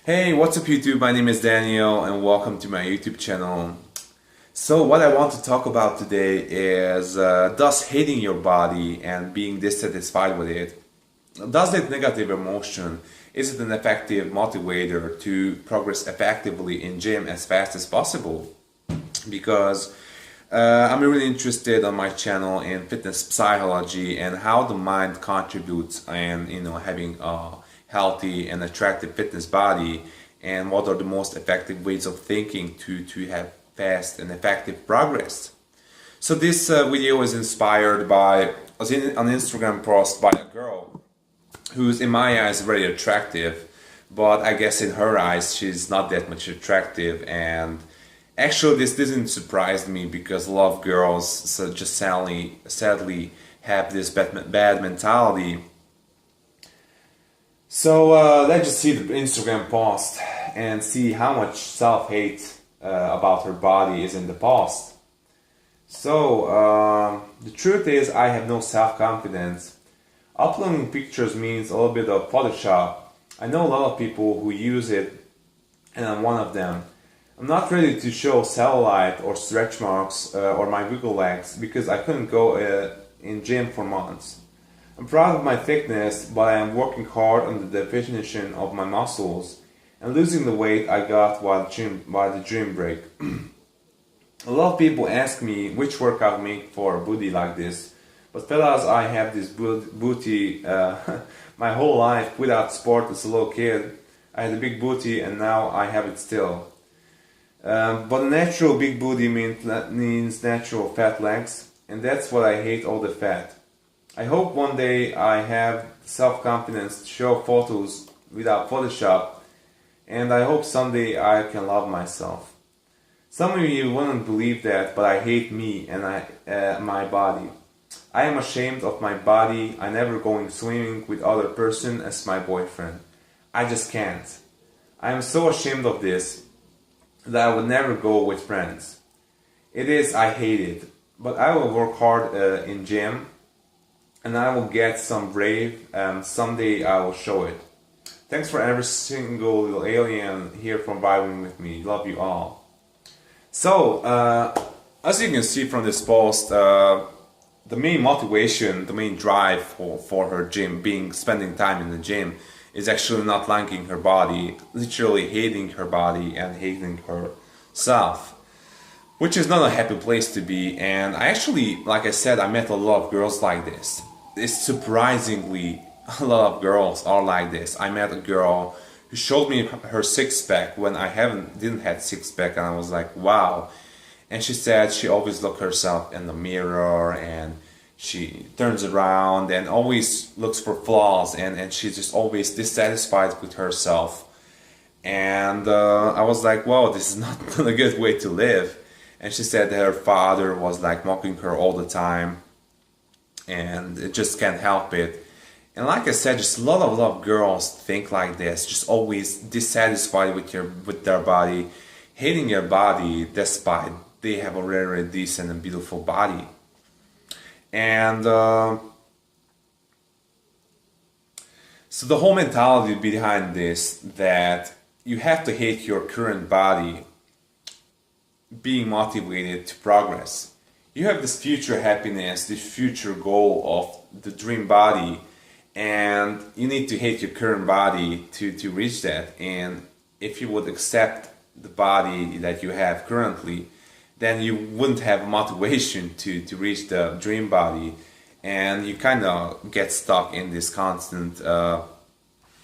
Hey, what's up YouTube? My name is Daniel and welcome to my YouTube channel. So what I want to talk about today is does hating your body and being dissatisfied with it, does that negative emotion, is it an effective motivator to progress effectively in gym as fast as possible? Because I'm really interested on my channel in fitness psychology and how the mind contributes and having a healthy and attractive fitness body, and what are the most effective ways of thinking to have fast and effective progress. So this video is inspired by an Instagram post by a girl who's in my eyes very attractive, but I guess in her eyes she's not that much attractive. And actually this didn't surprise me because a lot of girls just sadly have this bad mentality. So let's just see the Instagram post and see how much self-hate about her body is in the post. So the truth is I have no self-confidence. Uploading pictures means a little bit of Photoshop. I know a lot of people who use it and I'm one of them. I'm not ready to show cellulite or stretch marks or my wiggle legs because I couldn't go in gym for months. I'm proud of my thickness, but I am working hard on the definition of my muscles and losing the weight I got while the gym break. A lot of people ask me which workout make for a booty like this, but fellas, I have this booty my whole life without sport as a little kid. I had a big booty and now I have it still. But a natural big booty means natural fat legs, and that's what I hate, all the fat. I hope one day I have self-confidence to show photos without Photoshop, and I hope someday I can love myself. Some of you wouldn't believe that, but I hate me and my body. I am ashamed of my body. I never going swimming with other person as my boyfriend. I just can't. I am so ashamed of this that I would never go with friends. I hate it, but I will work hard in gym. And I will get some brave, and someday I will show it. Thanks for every single little alien here from vibing with me. Love you all. So, as you can see from this post, the main motivation, the main drive for her spending time in the gym is actually not liking her body, literally hating her body and hating herself, which is not a happy place to be. And I actually, like I said, I met a lot of girls like this. It's surprisingly a lot of girls are like this. I met a girl who showed me her six-pack when I didn't have six-pack, and I was like, wow. And she said she always looks herself in the mirror and she turns around and always looks for flaws, and she's just always dissatisfied with herself. And I was like, wow, this is not a good way to live. And she said that her father was like mocking her all the time, and it just can't help it. And like I said, just a lot of girls think like this, just always dissatisfied with their body, hating their body despite they have a very decent and beautiful body. And so the whole mentality behind this, that you have to hate your current body being motivated to progress. You have this future happiness, this future goal of the dream body, and you need to hate your current body to reach that. And if you would accept the body that you have currently, then you wouldn't have motivation to reach the dream body, and you kind of get stuck in this constant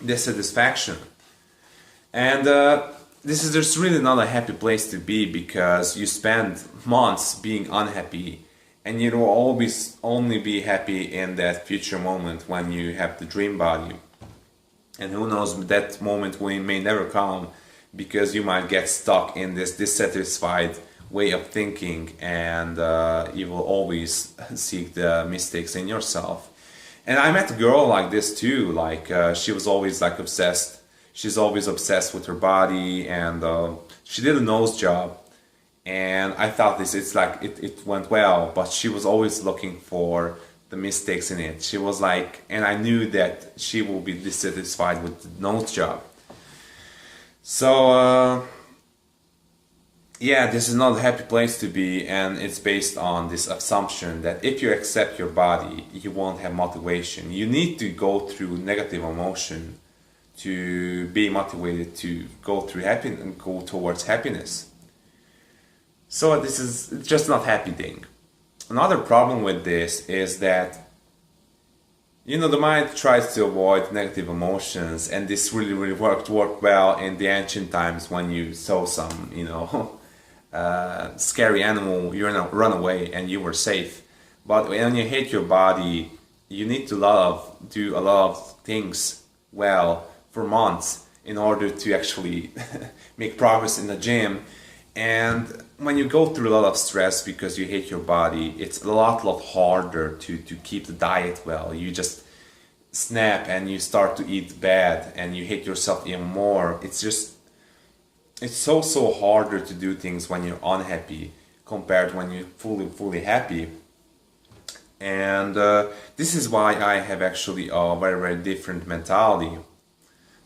dissatisfaction. And this is just really not a happy place to be, because you spend months being unhappy and you will always only be happy in that future moment when you have the dream body. And who knows, that moment may never come, because you might get stuck in this dissatisfied way of thinking, and you will always seek the mistakes in yourself. And I met a girl like this too, like she was always like obsessed. She's always obsessed with her body, and she did a nose job, and I thought it went well, but she was always looking for the mistakes in it. She was like, and I knew that she will be dissatisfied with the nose job. So yeah, this is not a happy place to be, and it's based on this assumption that if you accept your body, you won't have motivation. You need to go through negative emotion to be motivated to go through happiness and go towards happiness. So this is just not happy thing. Another problem with this is that the mind tries to avoid negative emotions, and this really worked well in the ancient times when you saw some scary animal, you run away and you were safe. But when you hate your body, you need to do a lot of things well for months in order to actually make progress in the gym. And when you go through a lot of stress because you hate your body, it's a lot harder to keep the diet well. You just snap and you start to eat bad and you hate yourself even more. It's so harder to do things when you're unhappy compared when you're fully happy. And this is why I have actually a very different mentality.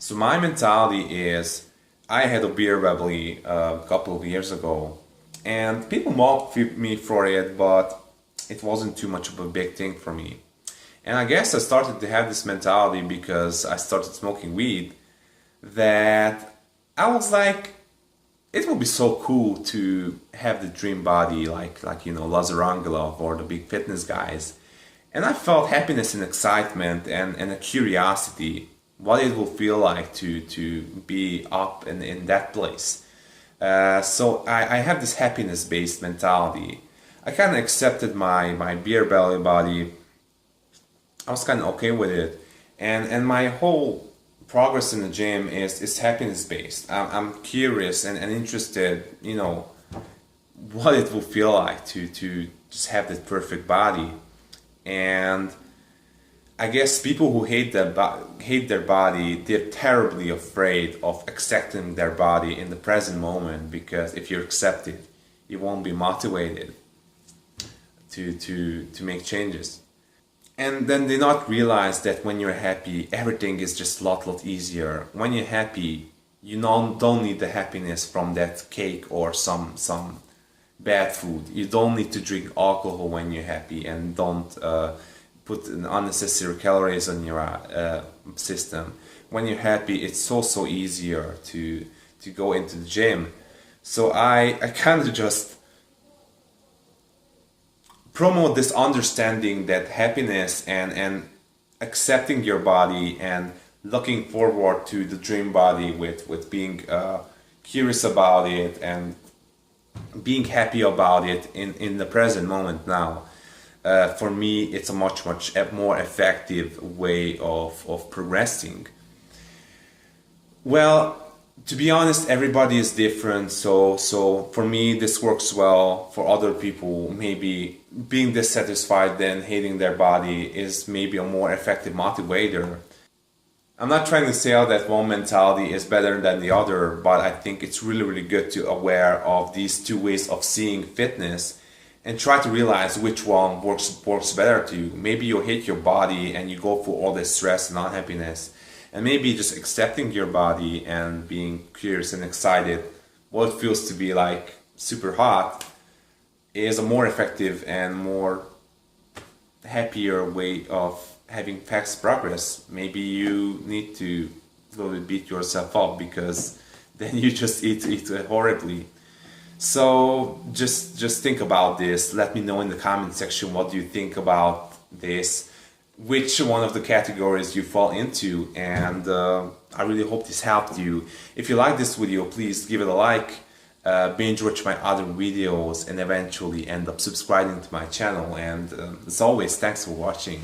So my mentality is, I had a beer belly a couple of years ago, and people mocked me for it, but it wasn't too much of a big thing for me. And I guess I started to have this mentality because I started smoking weed, that I was like, it would be so cool to have the dream body like Lazar Angelov or the big fitness guys. And I felt happiness and excitement and a curiosity what it will feel like to be up in that place. So I have this happiness based mentality. I kind of accepted my beer belly body. I was kind of okay with it, and my whole progress in the gym is happiness based. I'm curious and interested, what it will feel like to just have that perfect body. And I guess people who hate their body, they're terribly afraid of accepting their body in the present moment, because if you accept it, you won't be motivated to make changes. And then they not realize that when you're happy, everything is just a lot easier. When you're happy, you don't need the happiness from that cake or some bad food. You don't need to drink alcohol when you're happy, and don't put unnecessary calories on your system. When you're happy, it's so easier to go into the gym. So I kind of just promote this understanding that happiness and accepting your body and looking forward to the dream body with being curious about it and being happy about it in the present moment now. For me, it's a much more effective way of progressing. Well, to be honest, everybody is different. So for me, this works well. For other people, maybe being dissatisfied then hating their body is maybe a more effective motivator. I'm not trying to say that one mentality is better than the other, but I think it's really good to aware of these two ways of seeing fitness and try to realize which one works better to you. Maybe you hate your body and you go for all this stress and unhappiness, and maybe just accepting your body and being curious and excited what it feels to be like super hot is a more effective and more happier way of having fast progress. Maybe you need to slowly beat yourself up because then you just eat horribly. So just think about this. Let me know in the comment section what do you think about this, which one of the categories you fall into, and I really hope this helped you. If you like this video, please give it a like, binge watch my other videos, and eventually end up subscribing to my channel. And as always, thanks for watching.